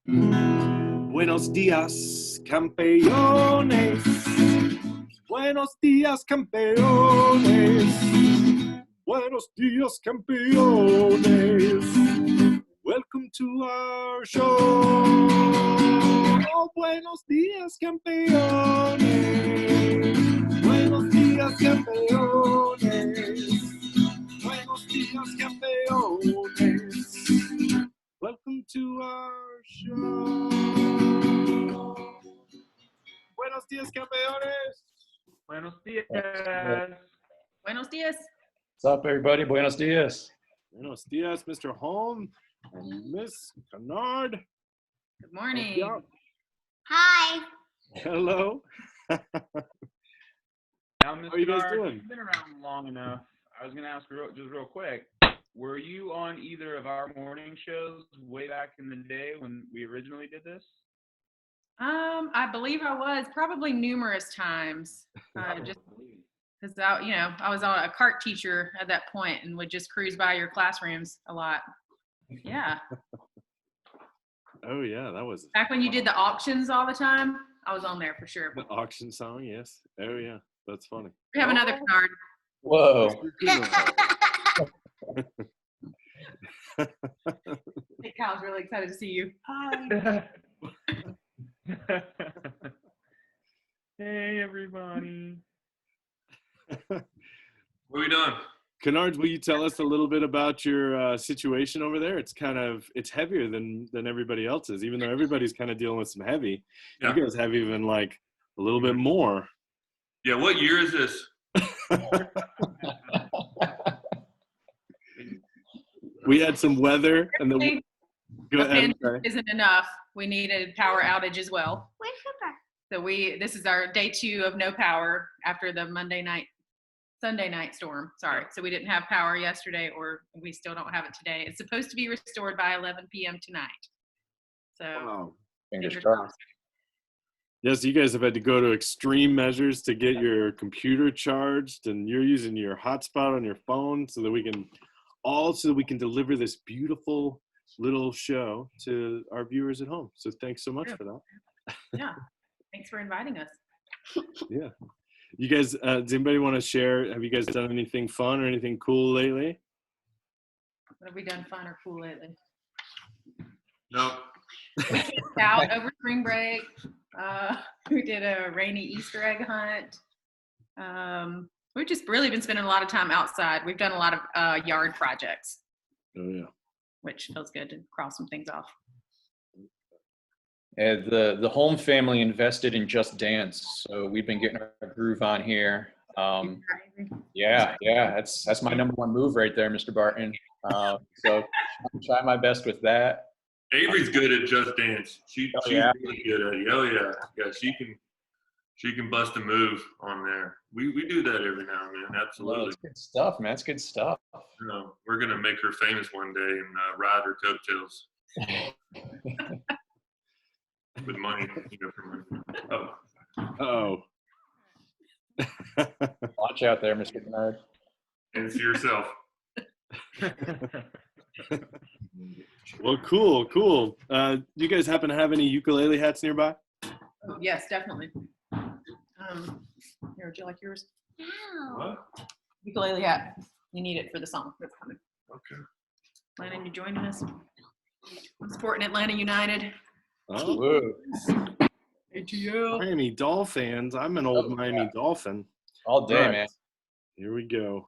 Buenos días, campeones. Buenos días, campeones. Buenos días, campeones. Welcome to our show. Oh, buenos días, campeones. Buenos días, campeones. Buenos días, campeones. Welcome to our show. Buenos días, campeones. Buenos días. Buenos dias. What's up, everybody? Buenos dias. Buenos dias, Mr. Holm and Miss Kinnaird. Good morning. Hi. Hello. Now, How are you guys doing? You've been around long enough. I was going to ask just real quick. Were you on either of our morning shows way back in the day when we originally did this? I believe I was probably numerous times. Just because I was a cart teacher at that point and would just cruise by your classrooms a lot. Yeah. Oh yeah, that was Back when you did the auctions all the time, I was on there for sure. the auction song. Yes. Oh yeah, that's funny. We have another card. Whoa. Hey, Kyle's really excited to see you. Hi. Hey, everybody. What are we doing? Kinnaird, will you tell us a little bit about your situation over there? It's heavier than everybody else's, even though everybody's kind of dealing with some heavy. Yeah. You guys have even like a little bit more. Yeah, what year is this? We had some weather, and then go The ahead. fan Sorry. isn't enough. We needed power outage as well. Where's Pepper? So this is our day 2 of no power after the Sunday night storm. Sorry. So we didn't have power yesterday, or we still don't have it today. It's supposed to be restored by 11 p.m. tonight. So Wow. Fingers crossed. Yes, you guys have had to go to extreme measures to get your computer charged, and you're using your hotspot on your phone so that we can deliver this beautiful little show to our viewers at home. So thanks so much for that. yeah, thanks for inviting us. Yeah. You guys, does anybody want to share? Have you guys done anything fun or anything cool lately? What have we done fun or cool lately? No. We camped out over spring break. We did a rainy Easter egg hunt. We've just really been spending a lot of time outside. We've done a lot of yard projects. Oh yeah. Which feels good to cross some things off. The Holm family invested in Just Dance, so we've been getting our groove on here. Yeah, that's my number one move right there, Mr. Barton. So I'll try my best with that. Avery's good at Just Dance. She's yeah. really good at it. Oh yeah. Yeah, she can bust a move on there. We do that every now and then, absolutely. That's good stuff, man. That's good stuff. You know, we're gonna make her famous one day and ride her coattails with money, from her. Oh. Watch out there, Mr. Kinnaird. And for yourself. Well, cool. You guys happen to have any ukulele hats nearby? Oh, yes, definitely. Here, would you like yours? No. What? Ukulele hat. You need it for the song that's coming. Okay. Landon, you joining us? I'm supporting Atlanta United. Oh. Whoa. ATL. Miami Dolphins. I'm an old Miami Dolphin. All day, All right. man. Here we go.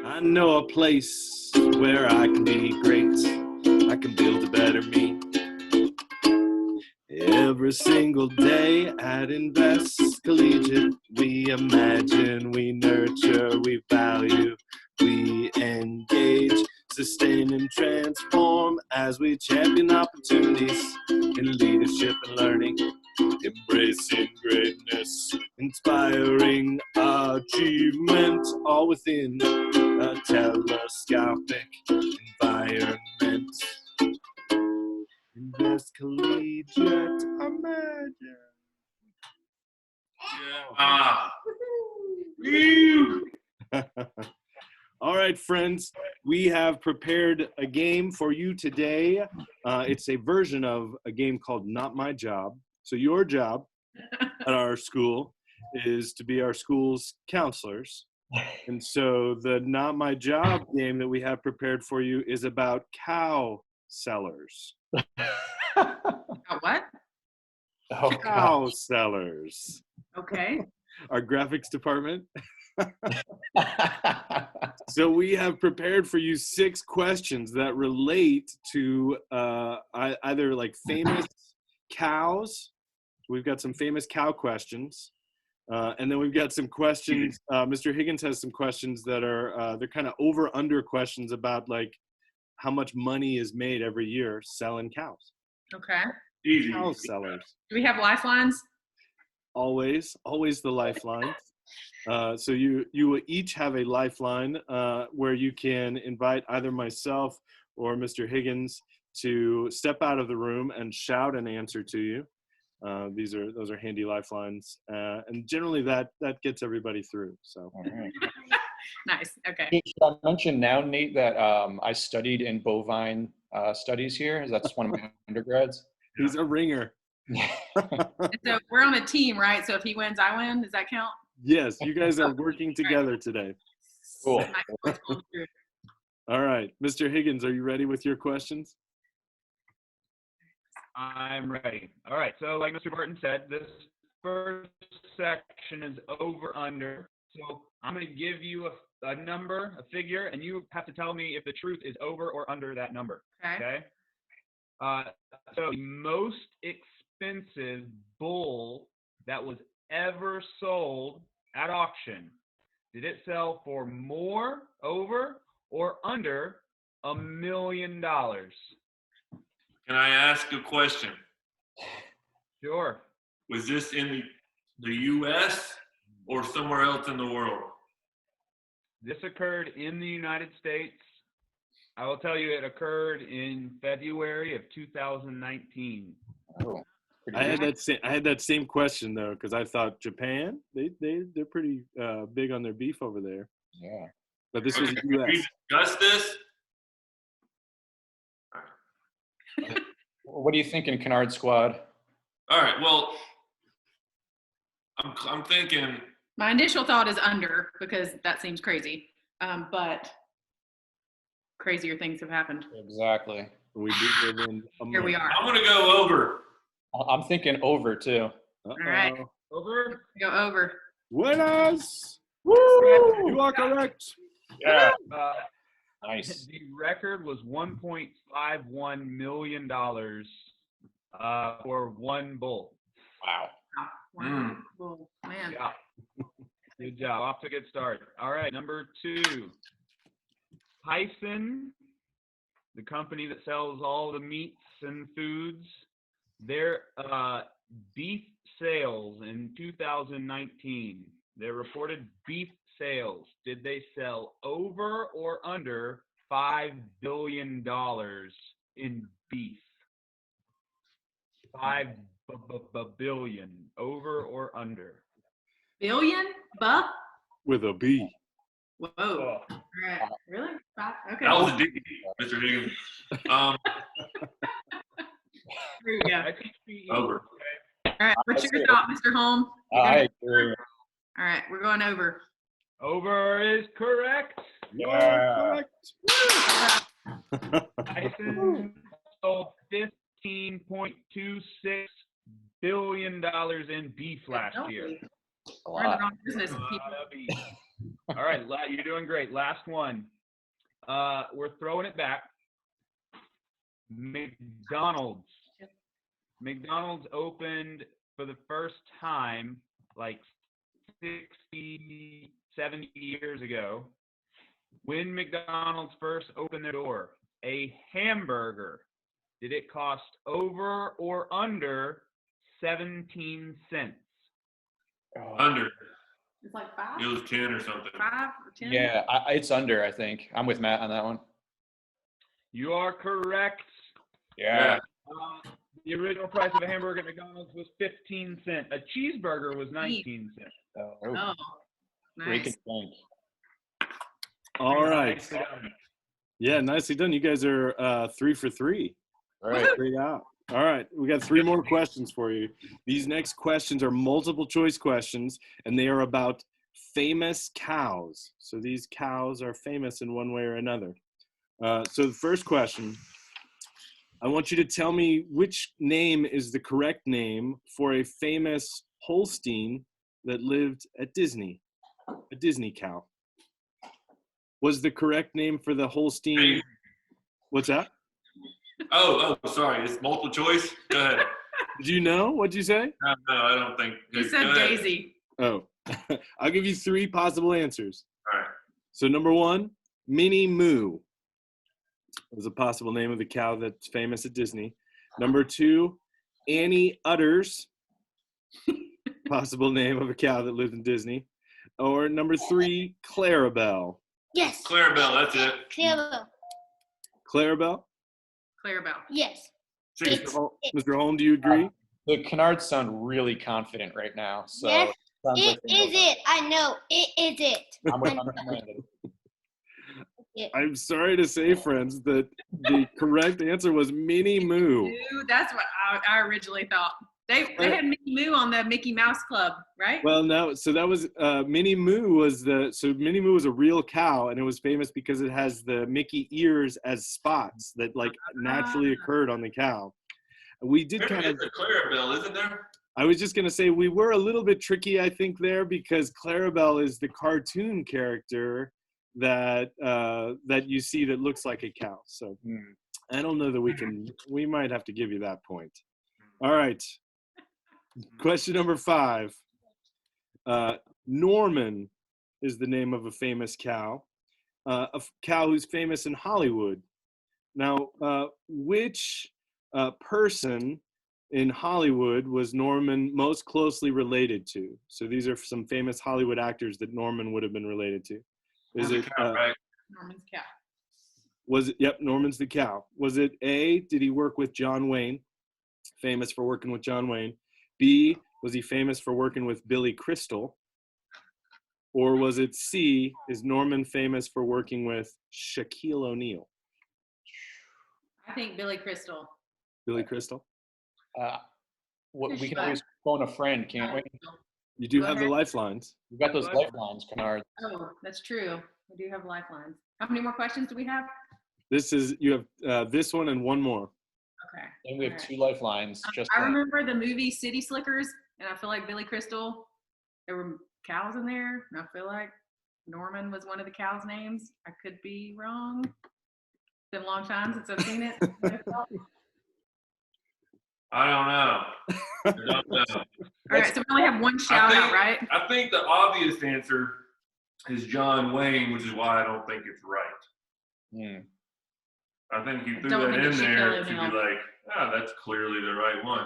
I know a place where I can be great. I can build a better me. Every single day at Invest Collegiate, we imagine, we nurture, we value, we engage, sustain and transform as we champion opportunities in leadership and learning, embracing greatness, inspiring achievement, all within a telescopic environment. Invest Collegiate, imagine. Yeah. All right, friends. We have prepared a game for you today. It's a version of a game called Not My Job. So your job at our school is to be our school's counselors. And so the Not My Job game that we have prepared for you is about cow sellers. What? Oh, Cow sellers. Okay. Our graphics department. So we have prepared for you 6 questions that relate to either like famous cows. We've got some famous cow questions. And then we've got some questions. Mr. Higgins has some questions that are, they're kind of over-under questions about like how much money is made every year selling cows. Okay. Easy. Cow sellers. Do we have lifelines? Always the lifelines. So you will each have a lifeline where you can invite either myself or Mr. Higgins to step out of the room and shout an answer to you. Those are handy lifelines, and generally that gets everybody through. So. All right. Nice. Okay. Should I mention now, Nate, that I studied in bovine studies here? That's one of my undergrads. He's a ringer. So we're on a team, right? So if he wins, I win. Does that count? Yes, you guys are working together today. Cool. Nice. Let's go through. All right, Mr. Higgins, are you ready with your questions? I'm ready. All right. So like Mr. Barton said, this first section is over under. So I'm going to give you a number, a figure, and you have to tell me if the truth is over or under that number. Okay. So the most expensive bull that was ever sold at auction, did it sell for more, over, or under $1 million? Can I ask a question? Sure. Was this in the U.S. or somewhere else in the world? This occurred in the United States. I will tell you it occurred in February of 2019. Oh, pretty I had good. that same question though, because I thought Japan, they're pretty big on their beef over there. Yeah. But this was Okay, the can U.S. we discuss this? What do you think in Kinnaird Squad? All right. Well, I'm thinking. My initial thought is under because that seems crazy. But crazier things have happened. Exactly. We do live in Here we America. are. I'm gonna go over. I'm thinking over too. All right. Over? Go over. Winners! Woo! You are correct. Yeah. Nice. Nice. The record was $1.51 million for one bull. Wow. Wow. Well, man. Yeah. Good job. Off to a good start. All right, number 2. Tyson, the company that sells all the meats and foods, their beef sales in 2019, their reported beef sales, did they sell over or under $5 billion in beef? 5 billion, over or under? Billion? Buck? With a B. Whoa. All right. Really? Okay. That was a deep, Mr. Higgins. Yeah. Over. All right. What's your thought, Mr. Holm? I agree. All right. We're going over. Over is correct. Yeah. Tyson sold $15.26 billion in beef last year. A We're in the lot. wrong business. People. All right, you're doing great. Last one. We're throwing it back. McDonald's. McDonald's opened for the first time like 60, 70 years ago. When McDonald's first opened their door, a hamburger, did it cost over or under 17 cents? Under. It's like 5? It was 10 or something. 5 or 10? Yeah, it's under, I think. I'm with Matt on that one. You are correct. Yeah. The original price of a hamburger at McDonald's was 15 cents. A cheeseburger was 19 cents. Oh, Break nice. it bank. All right. Nicely done. Yeah, nicely done. You guys are 3 for 3. All right. Straight out. All right, we got 3 more questions for you. These next questions are multiple choice questions, and they are about famous cows. So these cows are famous in one way or another. So the first question, I want you to tell me which name is the correct name for a famous Holstein that lived at Disney, a Disney cow. Was the correct name for the Holstein? What's that? Oh, sorry. It's multiple choice. Go ahead. Did you know? What'd you say? No, I don't think. You Go said ahead. Daisy. Oh, I'll give you 3 possible answers. All right. So number 1, Minnie Moo was a possible name of the cow that's famous at Disney. Number 2, Annie Udders, possible name of a cow that lived in Disney. Or number 3, Clarabelle. Yes. Clarabelle, that's it. Clarabelle. Clarabelle? Clarabelle. Yes. See, Mr. Holm, do you agree? The Kinnaird sound really confident right now. So Yes, sounds It like they know is it. I know. It is it. I'm with Amanda. I'm sorry to say, friends, that the correct answer was Minnie Moo. Moo, that's what I originally thought. They had Mickey Moo on the Mickey Mouse Club, right? Well, no, so that was Minnie Moo was Minnie Moo was a real cow, and it was famous because it has the Mickey ears as spots that like naturally occurred on the cow. We did there kind is of. a Clarabelle, isn't there? I was just gonna say we were a little bit tricky, I think, there because Clarabelle is the cartoon character that that you see that looks like a cow. So I don't know that we can. We might have to give you that point. All right. Question number 5. Norman is the name of a famous cow, a cow who's famous in Hollywood. Now, which person in Hollywood was Norman most closely related to? So these are some famous Hollywood actors that Norman would have been related to. Is it Right. Norman's cow. was it? Yep, Norman's the cow. Was it A, did he work with John Wayne, famous for working with John Wayne? B, was he famous for working with Billy Crystal? Or was it C, is Norman famous for working with Shaquille O'Neal? I think Billy Crystal. Billy Crystal? We can always phone a friend, can't we? You do Go have the ahead. lifelines. We've got those lifelines, Kinnaird. Oh, that's true. We do have lifelines. How many more questions do we have? You have this one and one more. Okay. And we have All right. 2 lifelines. Just I remember the movie City Slickers, and I feel like Billy Crystal, there were cows in there, and I feel like Norman was one of the cows' names. I could be wrong. It's been a long time since I've seen it. I don't know. I don't know. All right, so we only have one shout out, right? I think the obvious answer is John Wayne, which is why I don't think it's right. I think you threw Don't that think in it's there Shaquille to be O'Neal. like, that's clearly the right one.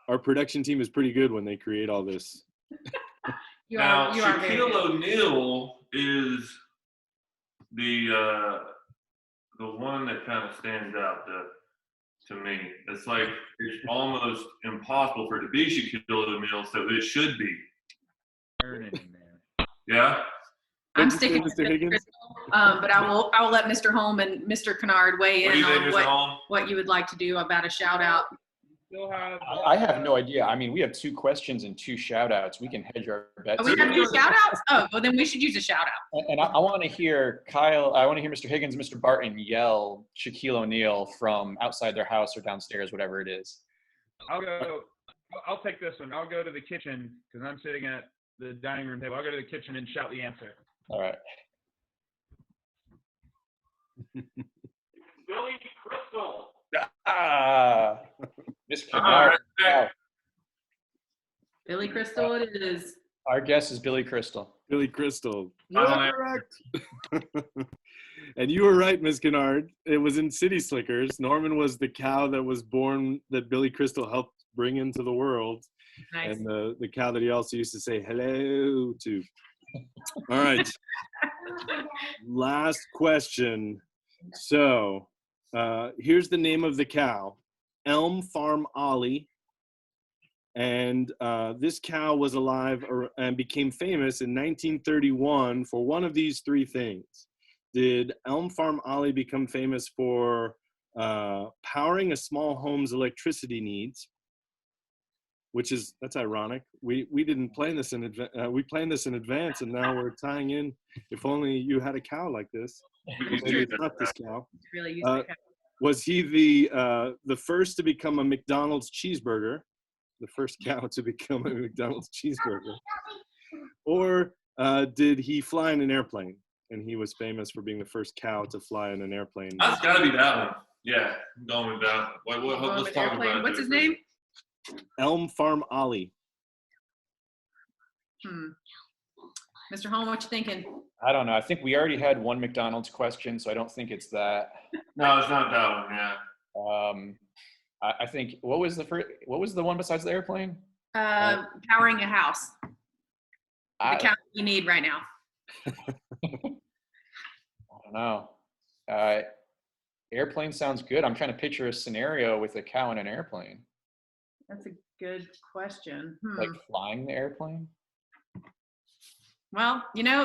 Our production team is pretty good when they create all this. You Now, are very Shaquille good. O'Neal is the one that kind of stands out to me. It's like it's almost impossible for it to be Shaquille O'Neal, so it should be. Turn it in there. Yeah. I'm What'd you say, sticking with Mr. Billy Higgins? Crystal, but I will let Mr. Holm and Mr. Kinnaird weigh What do in you think, on Mr. Holm? what you would like to do about a shout out. Still have. I have no idea. I mean, we have 2 questions and 2 shout outs. We can hedge our bets. Oh, we have 2 shout outs? Oh, well then we should use a shout out. And I want to hear I want to hear Mr. Higgins and Mr. Barton yell Shaquille O'Neal from outside their house or downstairs, whatever it is. I'll take this one. I'll go to the kitchen because I'm sitting at the dining room table. I'll go to the kitchen and shout the answer. All right. Billy Crystal. Ah, Miss All Kinnaird. right. Billy Crystal it is. Our guess is Billy Crystal. Billy Crystal. All You're right. correct. And you were right, Ms. Kinnaird. It was in City Slickers. Norman was the cow that was born that Billy Crystal helped bring into the world. Nice. And the cow that he also used to say hello to. All right. Last question. So here's the name of the cow. Elm Farm Ollie And this cow was alive and became famous in 1931 for one of these three things. Did Elm Farm Ollie become famous for powering a small home's electricity needs? That's ironic. We didn't plan this in advance. We planned this in advance, and now we're tying in. If only you had a cow like this. Maybe it's not this cow. Really use the cow. Was he the first to become a McDonald's cheeseburger? The first cow to become a McDonald's cheeseburger? Or did he fly in an airplane? And he was famous for being the first cow to fly in an airplane. That's got to be that one. Yeah, I'm going with that. Let's talk about it. What's his name? Elm Farm Ollie. Mr. Holm, what you thinking? I don't know. I think we already had one McDonald's question, so I don't think it's that. No, it's not that one. Yeah. I think what was the one besides the airplane? Powering a house. The cow you need right now. I don't know. Airplane sounds good. I'm trying to picture a scenario with a cow in an airplane. That's a good question. Like flying the airplane? Well,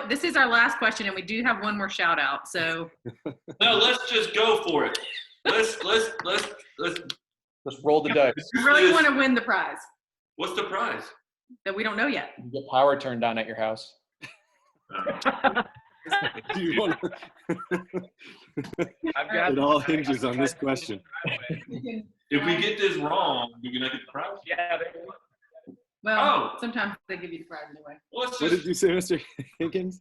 this is our last question, and we do have one more shout out. So No, let's just go for it. Let's roll the dice. I really want to win the prize What's the prize? that we don't know yet. You get power turned on at your house. Do you want to? It all hinges on this question. If we get this wrong, do we not get the prize? Yeah. Well, sometimes they give you the prize anyway. What did you say, Mr. Higgins?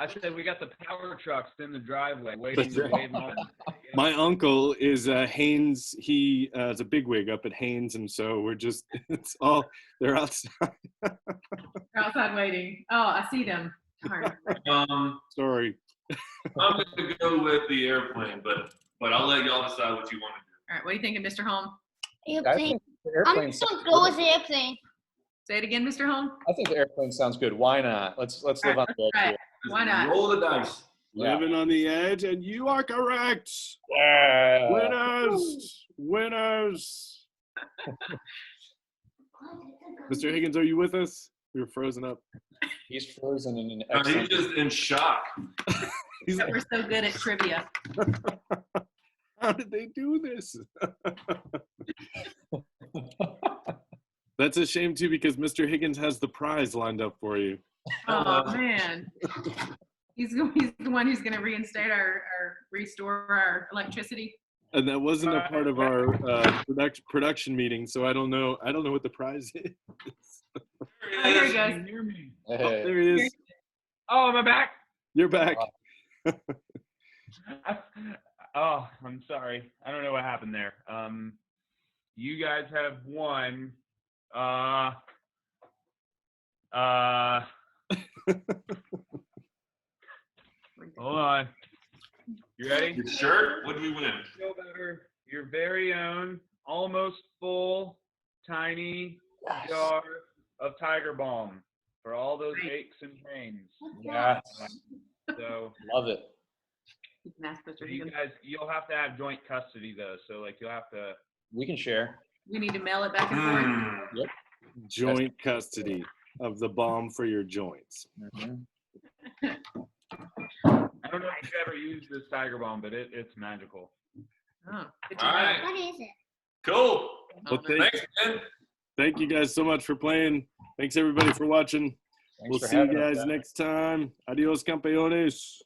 I said we got the power trucks in the driveway waiting to wave them on. My uncle is Haynes. He is a bigwig up at Haynes, and so they're outside. They're outside waiting. Oh, I see them. Darn. Sorry. I'm gonna go with the airplane, but I'll let y'all decide what you want to do. All right, what are you thinking, Mr. Holm? I Airplane. think the I'm airplane just sounds gonna go good. with the airplane. Say it again, Mr. Holm. I think the airplane sounds good. Why not? Let's live on the edge Right. here. Why not? Roll the dice. Yeah. Living on the edge, and you are correct. Yeah. Winners. Mr. Higgins, are you with us? You're frozen up. He's frozen in an He's excellent. just in shock. He's like, We're so good at trivia. how did they do this? That's a shame too, because Mr. Higgins has the prize lined up for you. Oh man, he's the one who's going to reinstate restore our electricity. And that wasn't a part of our production meeting, so I don't know what the prize is. Oh, here he goes. Hear me. Oh, Hey. there he is. Oh, am I back? You're back. Oh, I'm sorry. I don't know what happened there. You guys have won. Hold on. You ready? You sure? What did we win? Feel better. Your very own, almost full, tiny jar of Tiger Balm for all those aches and pains. Yes. So Love it. You can ask Mr. you Higgins. guys, you'll have to have joint custody though. So like you'll have to. We can share. We need to mail it back and forth. Mm. Joint custody of the balm for your joints. Mhm. I don't know if you've ever used this Tiger Balm, but it's magical. Oh, good to All know. right. What is it? Cool. Well, Thanks, man. thank you guys so much for playing. Thanks everybody for watching. Thanks We'll for see you having us, guys guys. next time. Adios, campeones.